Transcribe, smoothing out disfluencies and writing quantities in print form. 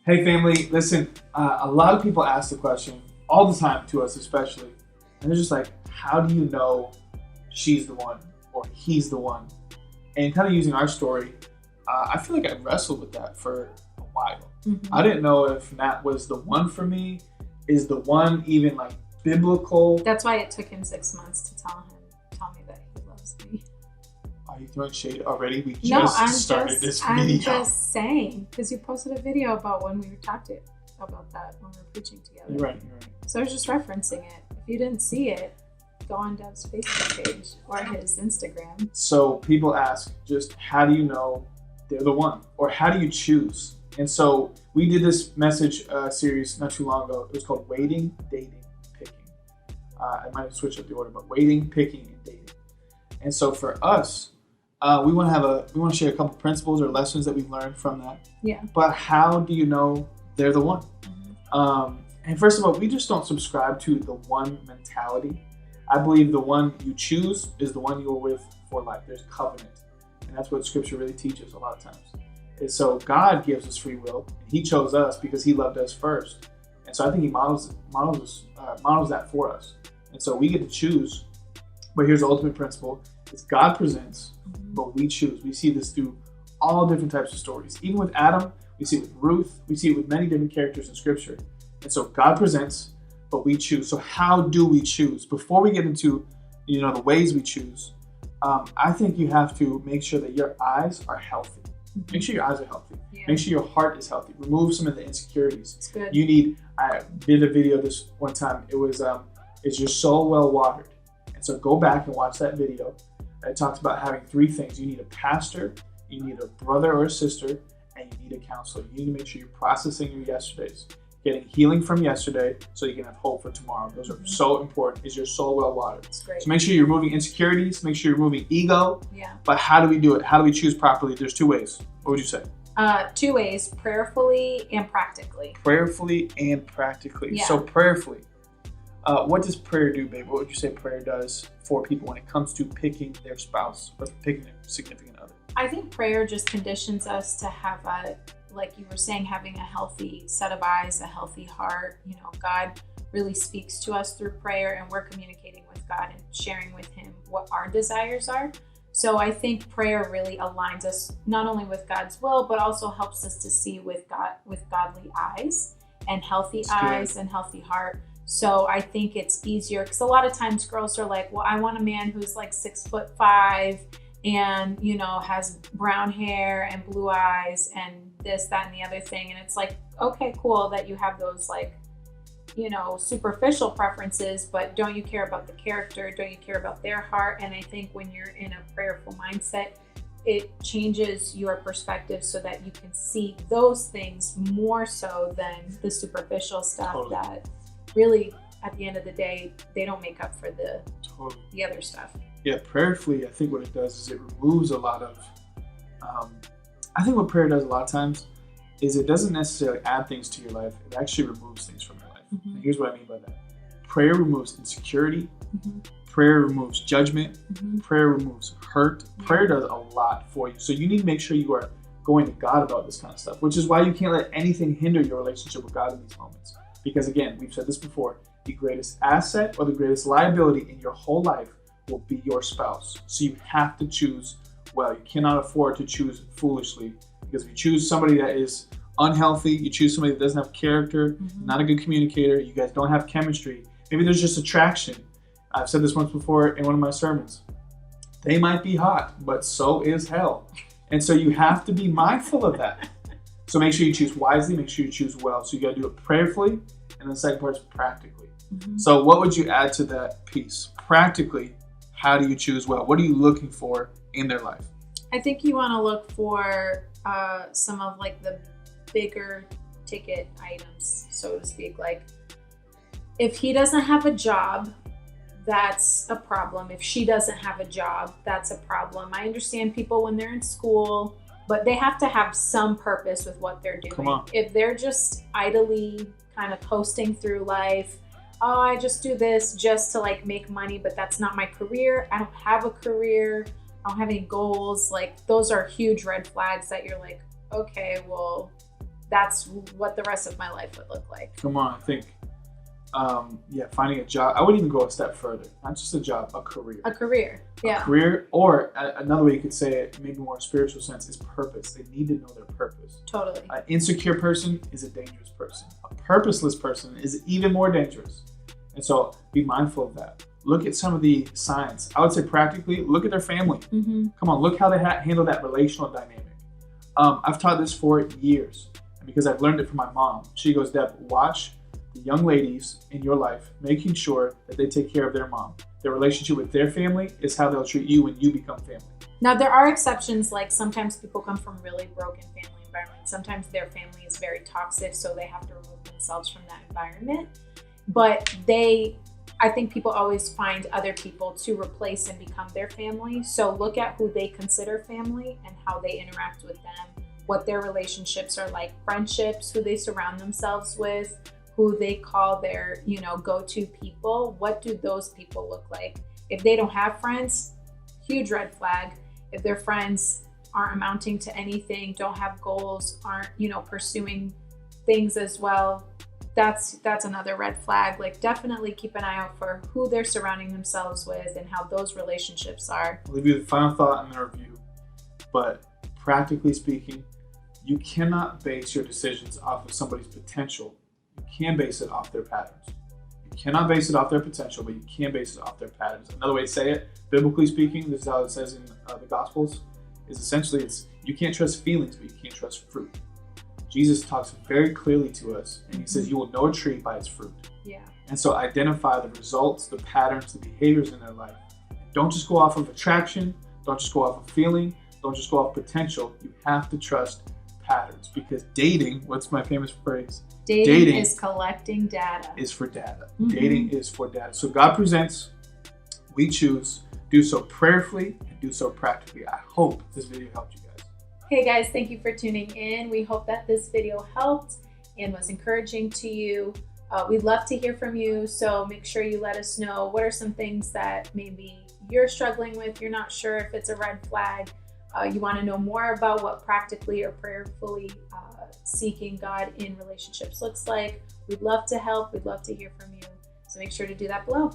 Hey family, listen, a lot of people ask the question all the time to us especially, and they're just like, how do you know she's the one or he's the one? And kind of using our story, I feel like I wrestled with that for a while. I didn't know if Nat was the one for me. Is the one even like biblical? That's why it took him 6 months to tell me that he loves me. Are you throwing shade already? We No, just started this video. I'm just saying, because you posted a video about when we talked about that when we were preaching together. You're right. So I was just referencing it. If you didn't see it, go on Dev's Facebook page or his Instagram. So people ask, just how do you know they're the one? Or how do you choose? And so we did this message series not too long ago. It was called Waiting, Dating, Picking. I might have switched up the order, but waiting, picking, and dating. And so for us, we want to share a couple principles or lessons that we've learned from that. Yeah. But how do you know they're the one? And first of all, we just don't subscribe to the one mentality. I believe the one you choose is the one you're with for life. There's covenant. And that's what scripture really teaches a lot of times. And so God gives us free will. And he chose us because he loved us first. And so I think he models that for us. And so we get to choose. But here's the ultimate principle. Is God presents, but we choose. We see this through all different types of stories. Even with Adam, we see it with Ruth. We see it with many different characters in scripture. And so God presents, but we choose. So how do we choose? Before we get into the ways we choose, I think you have to make sure that your eyes are healthy. Make sure your eyes are healthy. Yeah. Make sure your heart is healthy. Remove some of the insecurities. It's good. I did a video this one time. It was, is your soul well watered? And so go back and watch that video. It talks about having three things. You need a pastor, you need a brother or a sister, and you need a counselor. You need to make sure you're processing your yesterdays, getting healing from yesterday so you can have hope for tomorrow. Those are so important. Is your soul well watered? That's great. So make sure you're removing insecurities, make sure you're removing ego. Yeah. But how do we do it? How do we choose properly? There's two ways. What would you say? 2 ways, prayerfully and practically. Prayerfully and practically. Yeah. So prayerfully. What does prayer do, babe? What would you say prayer does for people when it comes to picking their spouse or picking their significant other? I think prayer just conditions us to have like you were saying, having a healthy set of eyes, a healthy heart. God really speaks to us through prayer, and we're communicating with God and sharing with him what our desires are. So I think prayer really aligns us not only with God's will, but also helps us to see with godly eyes and healthy eyes and healthy heart. So I think it's easier because a lot of times girls are like, well, I want a man who's like 6'5" and, has brown hair and blue eyes and this, that, and the other thing. And it's like, okay, cool that you have those like, superficial preferences, but don't you care about the character? Don't you care about their heart? And I think when you're in a prayerful mindset, it changes your perspective so that you can see those things more so than the superficial stuff that really, at the end of the day, they don't make up for the other stuff. Yeah, prayerfully, I think what it does is it removes a lot of, I think what prayer does a lot of times is it doesn't necessarily add things to your life. It actually removes things from your life. And here's what I mean by that. Prayer removes insecurity. Prayer removes judgment. Prayer removes hurt. Prayer does a lot for you. So you need to make sure you are going to God about this kind of stuff, which is why you can't let anything hinder your relationship with God in these moments. Because again, we've said this before, the greatest asset or the greatest liability in your whole life will be your spouse. So you have to choose well. You cannot afford to choose foolishly, because if you choose somebody that is unhealthy, you choose somebody that doesn't have character, not a good communicator, you guys don't have chemistry, maybe there's just attraction. I've said this once before in one of my sermons. They might be hot, but so is hell. And so you have to be mindful of that. So make sure you choose wisely, make sure you choose well. So you got to do it prayerfully, and the second part is practically. So what would you add to that piece? Practically, how do you choose well? What are you looking for in their life? I think you want to look for some of like the bigger ticket items, so to speak. Like if he doesn't have a job, that's a problem. If she doesn't have a job, that's a problem. I understand people when they're in school, but they have to have some purpose with what they're doing. If they're just idly kind of coasting through life, oh, I just do this just to like make money, but that's not my career. I don't have a career. I don't have any goals. Like those are huge red flags that you're like, okay, well, that's what the rest of my life would look like. Come on, I think, finding a job. I would even go a step further. Not just a job, a career. A career, yeah. A career, or another way you could say it, maybe more spiritual sense, is purpose. They need to know their purpose. Totally. An insecure person is a dangerous person. A purposeless person is even more dangerous. And so be mindful of that. Look at some of the signs. I would say practically, look at their family. Mm-hmm. Come on, look how they handle that relational dynamic. I've taught this for years, and because I've learned it from my mom. She goes, Deb, watch the young ladies in your life, making sure that they take care of their mom. Their relationship with their family is how they'll treat you when you become family. Now, there are exceptions, like sometimes people come from really broken family environments. Sometimes their family is very toxic, so they have to remove themselves from that environment. But I think people always find other people to replace and become their family. So look at who they consider family and how they interact with them, what their relationships are like, friendships, who they surround themselves with, who they call their, go-to people. What do those people look like? If they don't have friends, huge red flag. If their friends aren't amounting to anything, don't have goals, aren't, pursuing things as well, that's another red flag. Like, definitely keep an eye out for who they're surrounding themselves with and how those relationships are. I'll leave you the final thought in the review. But practically speaking, you cannot base your decisions off of somebody's potential. You can base it off their patterns. You cannot base it off their potential, but you can base it off their patterns. Another way to say it, biblically speaking, this is how it says in the Gospels, is essentially you can't trust feelings, but you can't trust fruit. Jesus talks very clearly to us, and he says, you will know a tree by its fruit. Yeah. And so identify the results, the patterns, the behaviors in their life. Don't just go off of attraction. Don't just go off of feeling. Don't just go off potential. You have to trust patterns, because dating, what's my famous phrase? Dating is collecting data. Is for data. Mm-hmm. Dating is for data. So God presents, we choose, do so prayerfully and do so practically. I hope this video helped you guys. Hey guys, thank you for tuning in. We hope that this video helped and was encouraging to you. We'd love to hear from you, so make sure you let us know what are some things that maybe you're struggling with, you're not sure if it's a red flag, you want to know more about what practically or prayerfully seeking God in relationships looks like. We'd love to help. We'd love to hear from you. So make sure to do that below.